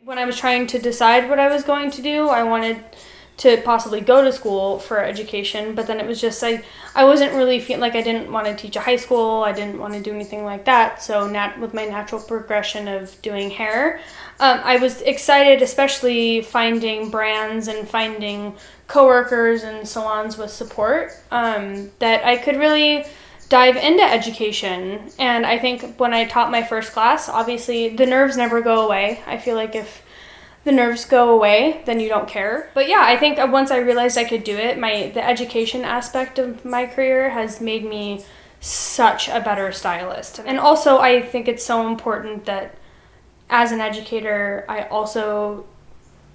When I was trying to decide what I was going to do, I wanted to possibly go to school for education, but then it was just I wasn't really feeling like I didn't want to teach a high school. I didn't want to do anything like that. So with my natural progression of doing hair, I was excited, especially finding brands and finding coworkers and salons with support, that I could really dive into education. And I think when I taught my first class, obviously the nerves never go away. I feel like if the nerves go away, then you don't care. But yeah, I think once I realized I could do it, the education aspect of my career has made me such a better stylist. And also I think it's so important that as an educator, I also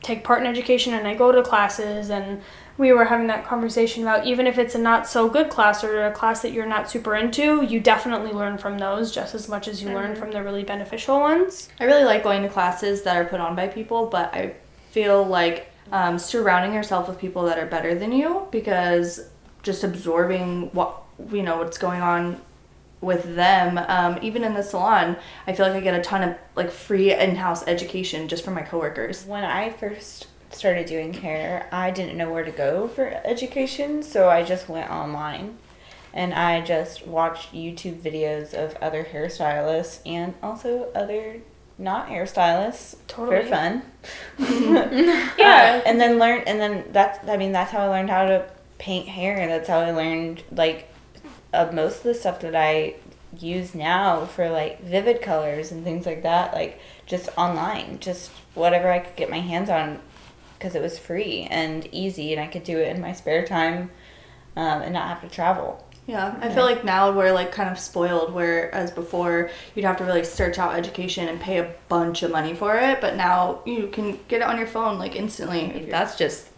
take part in education and I go to classes, and we were having that conversation about even if it's a not so good class or a class that you're not super into, you definitely learn from those just as much as you learn from the really beneficial ones. I really like going to classes that are put on by people, but I feel like surrounding yourself with people that are better than you, because just absorbing what's going on with them, even in the salon, I feel like I get a ton of like free in-house education just from my coworkers. When I first started doing hair, I didn't know where to go for education, so I just went online and I just watched YouTube videos of other hairstylists and also other not hairstylists for fun. Yeah. That's how I learned how to paint hair. That's how I learned most of the stuff that I use now for like vivid colors and things like that, like just online, just whatever I could get my hands on, because it was free and easy and I could do it in my spare time, and not have to travel. Yeah, I feel like now we're like kind of spoiled, whereas before you'd have to really search out education and pay a bunch of money for it, but now you can get it on your phone like instantly. That's just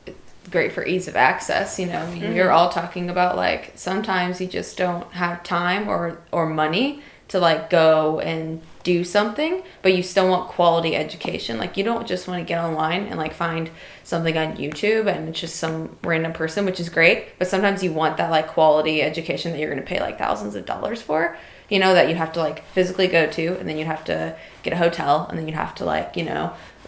great for ease of access, I mean, you're all talking about like sometimes you just don't have time or money to like go and do something, but you still want quality education. Like you don't just want to get online and like find something on YouTube and it's just some random person, which is great, but sometimes you want that like quality education that you're going to pay like thousands of dollars for, that you have to like physically go to, and then you'd have to get a hotel, and then you'd have to like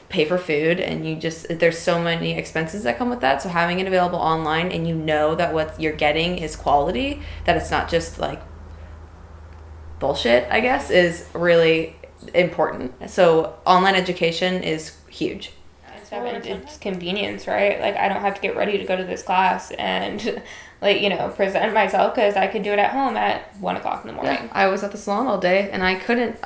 pay for food, and there's so many expenses that come with that. So having it available online, and that what you're getting is quality, that it's not just like bullshit, I guess, is really important. So online education is huge. It's convenience, right? Like I don't have to get ready to go to this class and present myself, because I could do it at home at 1:00 in the morning. Yeah, I was at the salon all day, and I couldn't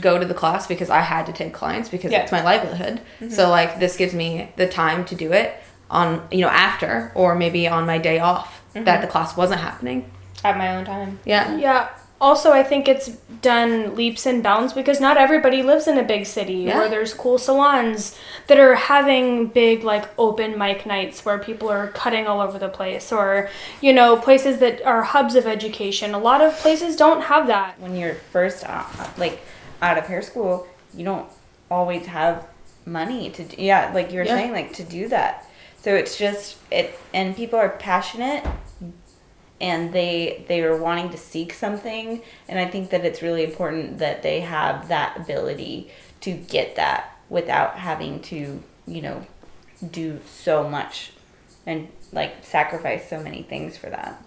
go to the class because I had to take clients, because it's my livelihood. So like this gives me the time to do it on after, or maybe on my day off that the class wasn't happening At my own time. Yeah. Also, I think it's done leaps and bounds because not everybody lives in a big city where there's cool salons that are having big, like, open mic nights where people are cutting all over the place, or, places that are hubs of education. A lot of places don't have that. When you're first out of hair school, you don't always have money to do, like you were saying, like to do that. So it's just and people are passionate, and they are wanting to seek something, and I think that it's really important that they have that ability to get that without having to do so much and like sacrifice so many things for that.